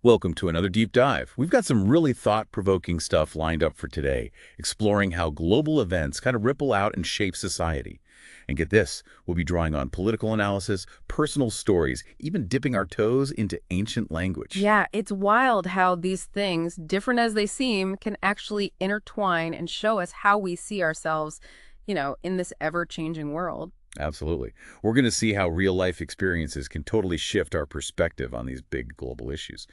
Welcome to another deep dive. We've got some really thought-provoking stuff lined up for today, exploring how global events kind of ripple out and shape society. And get this, we'll be drawing on political analysis, personal stories, even dipping our toes into ancient language. Yeah, it's wild how these things, different as they seem, can actually intertwine and show us how we see ourselves, in this ever-changing world. Absolutely. We're going to see how real-life experiences can totally shift our perspective on these big global issues.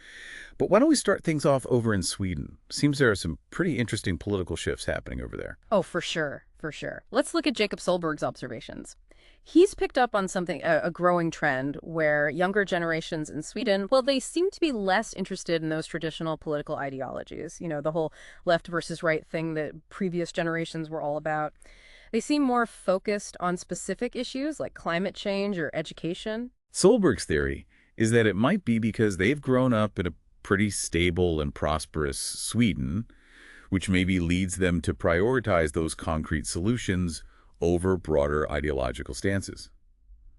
But why don't we start things off over in Sweden? Seems there are some pretty interesting political shifts happening over there. Oh, for sure, for sure. Let's look at Jacob Solberg's observations. He's picked up on something, a growing trend where younger generations in Sweden, well, they seem to be less interested in those traditional political ideologies, the whole left versus right thing that previous generations were all about. They seem more focused on specific issues like climate change or education. Solberg's theory is that it might be because they've grown up in a pretty stable and prosperous Sweden, which maybe leads them to prioritize those concrete solutions over broader ideological stances.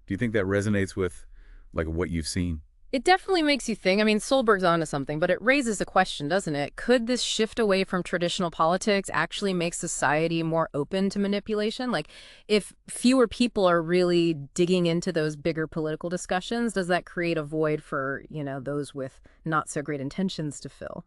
Do you think that resonates with what you've seen? It definitely makes you think. I mean, Solberg's onto something, but it raises a question, doesn't it? Could this shift away from traditional politics actually make society more open to manipulation? Like, if fewer people are really digging into those bigger political discussions, does that create a void for, those with not so great intentions to fill?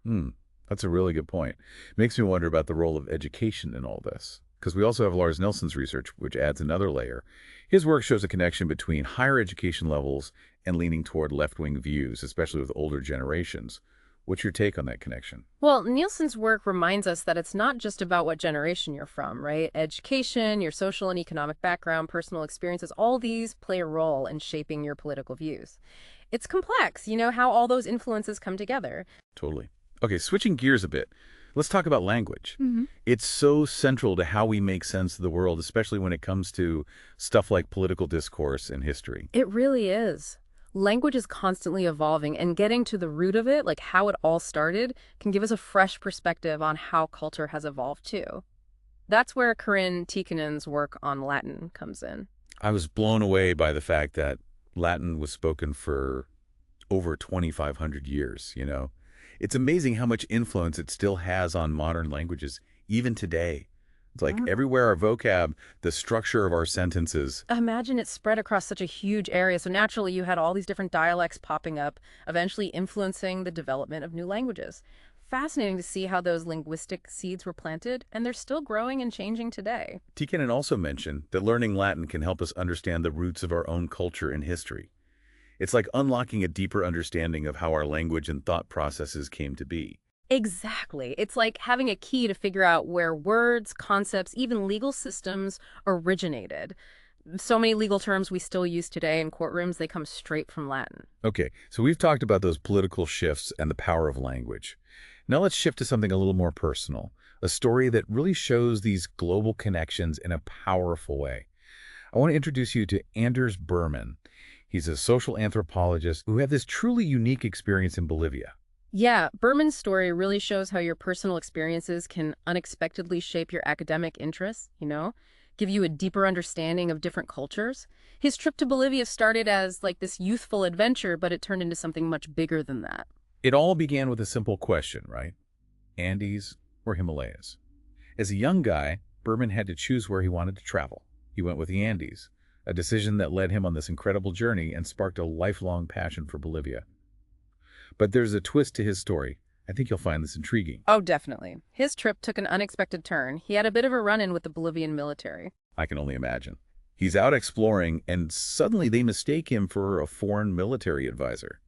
That's a really good point. Makes me wonder about the role of education in all this. Because we also have Lars Nilsson's research, which adds another layer. His work shows a connection between higher education levels and leaning toward left-wing views, especially with older generations. What's your take on that connection? Well, Nielsen's work reminds us that it's not just about what generation you're from, right? Education, your social and economic background, personal experiences, all these play a role in shaping your political views. It's complex, how all those influences come together. Totally. Okay, switching gears a bit. Let's talk about language. hmm It's so central to how we make sense of the world, especially when it comes to stuff like political discourse and history. It really is. Language is constantly evolving, and getting to the root of it, like how it all started, can give us a fresh perspective on how culture has evolved too. That's where Corinne Tikkanen's work on Latin comes in. I was blown away by the fact that Latin was spoken for over 2,500 years. It's amazing how much influence it still has on modern languages, even today. It's like everywhere our vocab, the structure of our sentences. Imagine it spread across such a huge area. So naturally, you had all these different dialects popping up, eventually influencing the development of new languages. Fascinating to see how those linguistic seeds were planted, and they're still growing and changing today. Tikkanen also mentioned that learning Latin can help us understand the roots of our own culture and history. It's like unlocking a deeper understanding of how our language and thought processes came to be. Exactly. It's like having a key to figure out where words, concepts, even legal systems originated. So many legal terms we still use today in courtrooms, they come straight from Latin. Okay, so we've talked about those political shifts and the power of language. Now let's shift to something a little more personal, a story that really shows these global connections in a powerful way. I want to introduce you to Anders Berman. He's a social anthropologist who had this truly unique experience in Bolivia. Yeah, Berman's story really shows how your personal experiences can unexpectedly shape your academic interests, give you a deeper understanding of different cultures. His trip to Bolivia started as like this youthful adventure, but it turned into something much bigger than that. It all began with a simple question, right? Andes or Himalayas? As a young guy, Berman had to choose where he wanted to travel. He went with the Andes, a decision that led him on this incredible journey and sparked a lifelong passion for Bolivia. But there's a twist to his story. I think you'll find this intriguing. Oh, definitely. His trip took an unexpected turn. He had a bit of a run-in with the Bolivian military. I can only imagine. He's out exploring, and suddenly they mistake him for a foreign military advisor.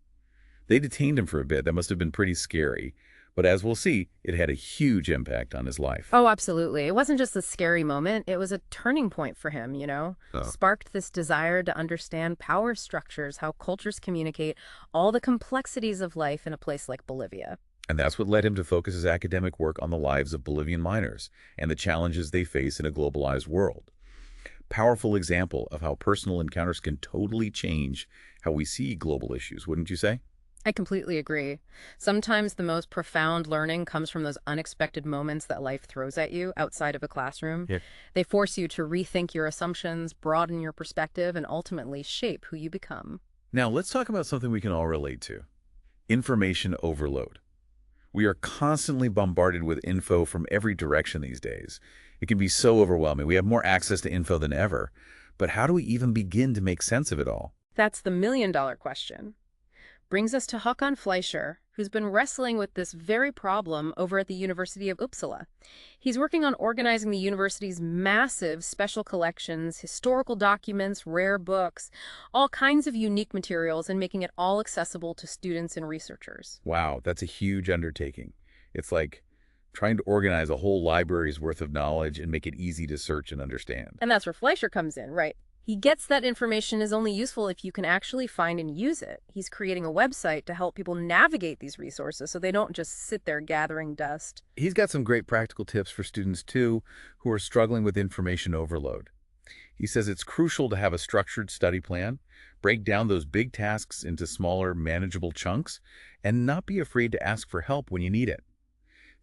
They detained him for a bit. That must have been pretty scary. But as we'll see, it had a huge impact on his life. Oh, absolutely. It wasn't just a scary moment. It was a turning point for him, Oh. Sparked this desire to understand power structures, how cultures communicate, all the complexities of life in a place like Bolivia. And that's what led him to focus his academic work on the lives of Bolivian miners and the challenges they face in a globalized world. Powerful example of how personal encounters can totally change how we see global issues, wouldn't you say? I completely agree. Sometimes the most profound learning comes from those unexpected moments that life throws at you outside of a classroom. Yeah. They force you to rethink your assumptions, broaden your perspective, and ultimately shape who you become. Now, let's talk about something we can all relate to. Information overload. We are constantly bombarded with info from every direction these days. It can be so overwhelming. We have more access to info than ever. But how do we even begin to make sense of it all? That's the million-dollar question. Brings us to Håkan Fleischer, who's been wrestling with this very problem over at the University of Uppsala. He's working on organizing the university's massive special collections, historical documents, rare books, all kinds of unique materials, and making it all accessible to students and researchers. Wow, that's a huge undertaking. It's like trying to organize a whole library's worth of knowledge and make it easy to search and understand. And that's where Fleischer comes in, right? He gets that information is only useful if you can actually find and use it. He's creating a website to help people navigate these resources so they don't just sit there gathering dust. He's got some great practical tips for students, too, who are struggling with information overload. He says it's crucial to have a structured study plan, break down those big tasks into smaller, manageable chunks, and not be afraid to ask for help when you need it.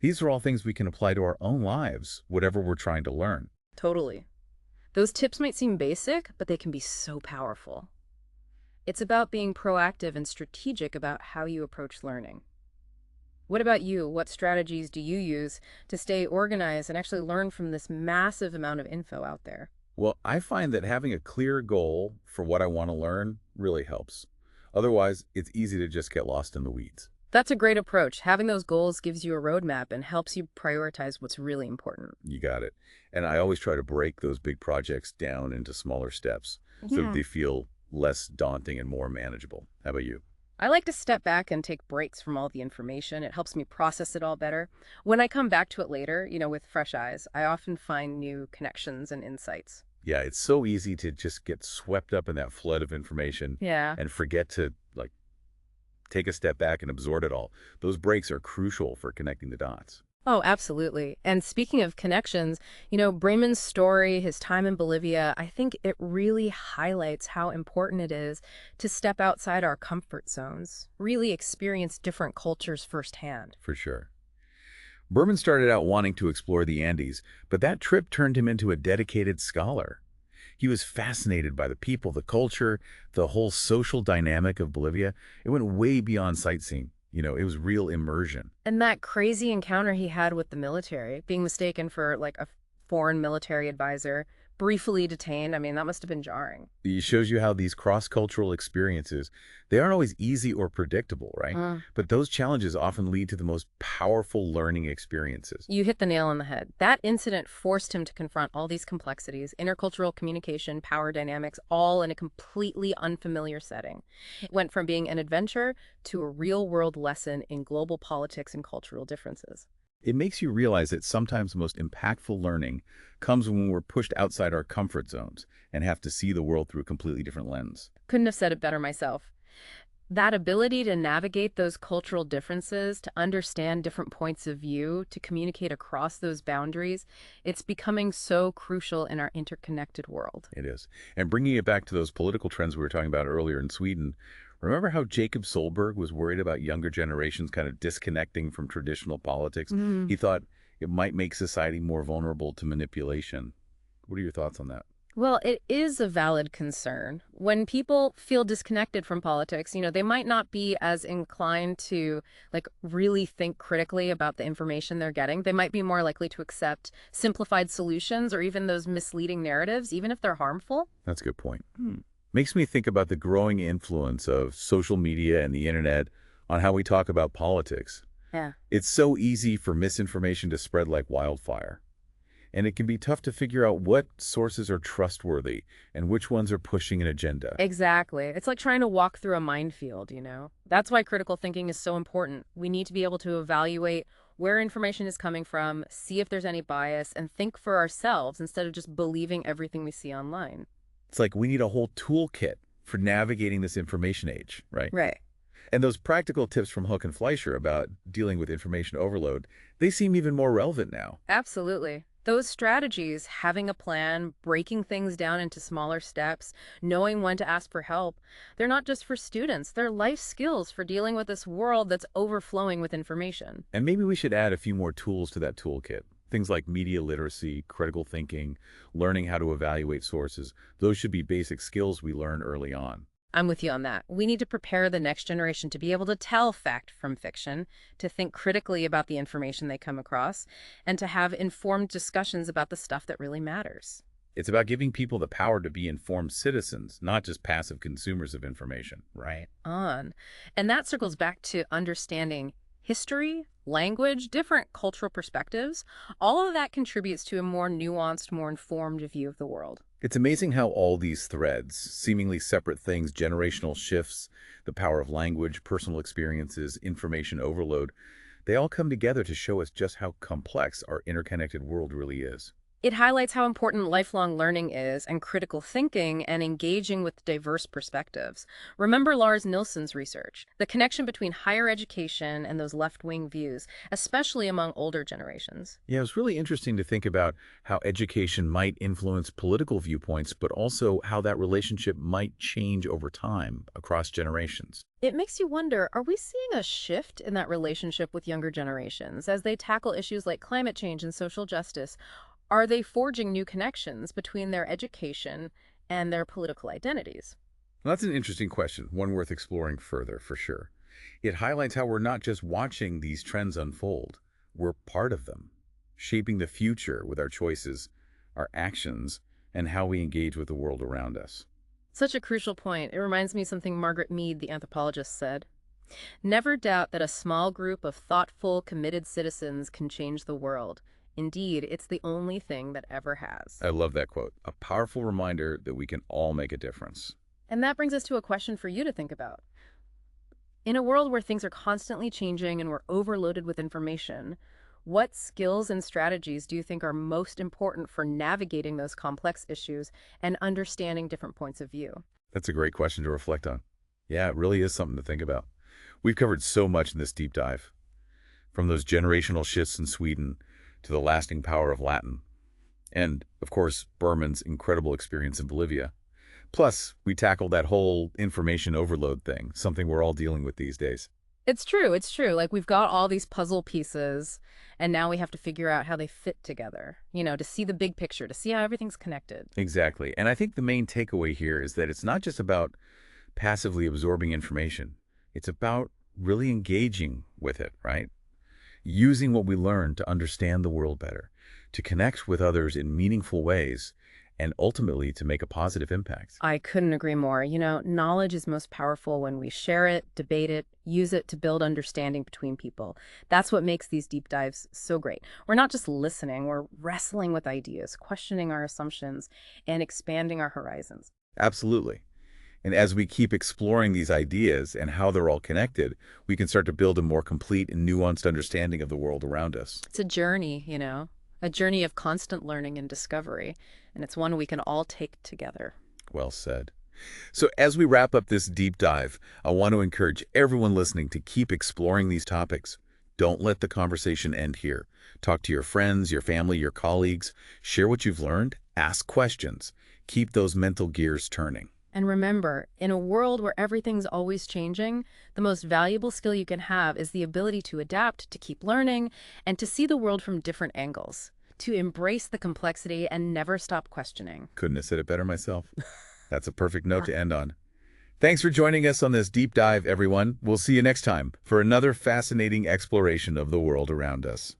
These are all things we can apply to our own lives, whatever we're trying to learn. Totally. Those tips might seem basic, but they can be so powerful. It's about being proactive and strategic about how you approach learning. What about you? What strategies do you use to stay organized and actually learn from this massive amount of info out there? Well, I find that having a clear goal for what I want to learn really helps. Otherwise, it's easy to just get lost in the weeds. That's a great approach. Having those goals gives you a roadmap and helps you prioritize what's really important. You got it. And I always try to break those big projects down into smaller steps so that they feel less daunting and more manageable. How about you? I like to step back and take breaks from all the information. It helps me process it all better. When I come back to it later, with fresh eyes, I often find new connections and insights. Yeah, it's so easy to just get swept up in that flood of information Yeah. and forget to take a step back and absorb it all. Those breaks are crucial for connecting the dots. Oh, absolutely. And speaking of connections, Bremen's story, his time in Bolivia, I think it really highlights how important it is to step outside our comfort zones, really experience different cultures firsthand. For sure. Berman started out wanting to explore the Andes, but that trip turned him into a dedicated scholar. He was fascinated by the people, the culture, the whole social dynamic of Bolivia. It went way beyond sightseeing. It was real immersion. And that crazy encounter he had with the military, being mistaken for like a foreign military advisor, briefly detained, that must have been jarring. It shows you how these cross-cultural experiences, they aren't always easy or predictable, right? But those challenges often lead to the most powerful learning experiences. You hit the nail on the head. That incident forced him to confront all these complexities, intercultural communication, power dynamics, all in a completely unfamiliar setting. It went from being an adventure to a real-world lesson in global politics and cultural differences. It makes you realize that sometimes the most impactful learning comes when we're pushed outside our comfort zones and have to see the world through a completely different lens. Couldn't have said it better myself. That ability to navigate those cultural differences, to understand different points of view, to communicate across those boundaries, it's becoming so crucial in our interconnected world. It is. And bringing it back to those political trends we were talking about earlier in Sweden, remember how Jacob Solberg was worried about younger generations kind of disconnecting from traditional politics? He thought it might make society more vulnerable to manipulation. What are your thoughts on that? Well, it is a valid concern. When people feel disconnected from politics, they might not be as inclined to really think critically about the information they're getting. They might be more likely to accept simplified solutions or even those misleading narratives, even if they're harmful. That's a good point. Makes me think about the growing influence of social media and the internet on how we talk about politics. Yeah. It's so easy for misinformation to spread like wildfire. And it can be tough to figure out what sources are trustworthy and which ones are pushing an agenda. Exactly. It's like trying to walk through a minefield, That's why critical thinking is so important. We need to be able to evaluate where information is coming from, see if there's any bias, and think for ourselves instead of just believing everything we see online. It's like we need a whole toolkit for navigating this information age, right? Right. And those practical tips from Hook and Fleischer about dealing with information overload, they seem even more relevant now. Absolutely. Those strategies, having a plan, breaking things down into smaller steps, knowing when to ask for help, they're not just for students. They're life skills for dealing with this world that's overflowing with information. And maybe we should add a few more tools to that toolkit. Things like media literacy, critical thinking, learning how to evaluate sources. Those should be basic skills we learn early on. I'm with you on that. We need to prepare the next generation to be able to tell fact from fiction, to think critically about the information they come across, and to have informed discussions about the stuff that really matters. It's about giving people the power to be informed citizens, not just passive consumers of information. Right on. And that circles back to understanding history, language, different cultural perspectives. All of that contributes to a more nuanced, more informed view of the world. It's amazing how all these threads, seemingly separate things, generational shifts, the power of language, personal experiences, information overload, they all come together to show us just how complex our interconnected world really is. It highlights how important lifelong learning is and critical thinking and engaging with diverse perspectives. Remember Lars Nilsson's research, the connection between higher education and those left-wing views, especially among older generations. Yeah, it was really interesting to think about how education might influence political viewpoints, but also how that relationship might change over time across generations. It makes you wonder, are we seeing a shift in that relationship with younger generations as they tackle issues like climate change and social justice? Are they forging new connections between their education and their political identities? Well, that's an interesting question, one worth exploring further, for sure. It highlights how we're not just watching these trends unfold, we're part of them, shaping the future with our choices, our actions, and how we engage with the world around us. Such a crucial point. It reminds me of something Margaret Mead, the anthropologist, said. Never doubt that a small group of thoughtful, committed citizens can change the world. Indeed, it's the only thing that ever has. I love that quote, a powerful reminder that we can all make a difference. And that brings us to a question for you to think about. In a world where things are constantly changing and we're overloaded with information, what skills and strategies do you think are most important for navigating those complex issues and understanding different points of view? That's a great question to reflect on. Yeah, it really is something to think about. We've covered so much in this deep dive, from those generational shifts in Sweden to the lasting power of Latin, and, of course, Berman's incredible experience in Bolivia. Plus, we tackled that whole information overload thing, something we're all dealing with these days. It's true, it's true. Like we've got all these puzzle pieces and now we have to figure out how they fit together, to see the big picture, to see how everything's connected. Exactly. And I think the main takeaway here is that it's not just about passively absorbing information. It's about really engaging with it, right? Using what we learn to understand the world better, to connect with others in meaningful ways, and ultimately to make a positive impact. I couldn't agree more. Knowledge is most powerful when we share it, debate it, use it to build understanding between people. That's what makes these deep dives so great. We're not just listening, we're wrestling with ideas, questioning our assumptions, and expanding our horizons. Absolutely. And as we keep exploring these ideas and how they're all connected, we can start to build a more complete and nuanced understanding of the world around us. It's a journey, a journey of constant learning and discovery, and it's one we can all take together. Well said. So as we wrap up this deep dive, I want to encourage everyone listening to keep exploring these topics. Don't let the conversation end here. Talk to your friends, your family, your colleagues. Share what you've learned. Ask questions. Keep those mental gears turning. And remember, in a world where everything's always changing, the most valuable skill you can have is the ability to adapt, to keep learning, and to see the world from different angles, to embrace the complexity and never stop questioning. Couldn't have said it better myself. That's a perfect note to end on. Thanks for joining us on this deep dive, everyone. We'll see you next time for another fascinating exploration of the world around us.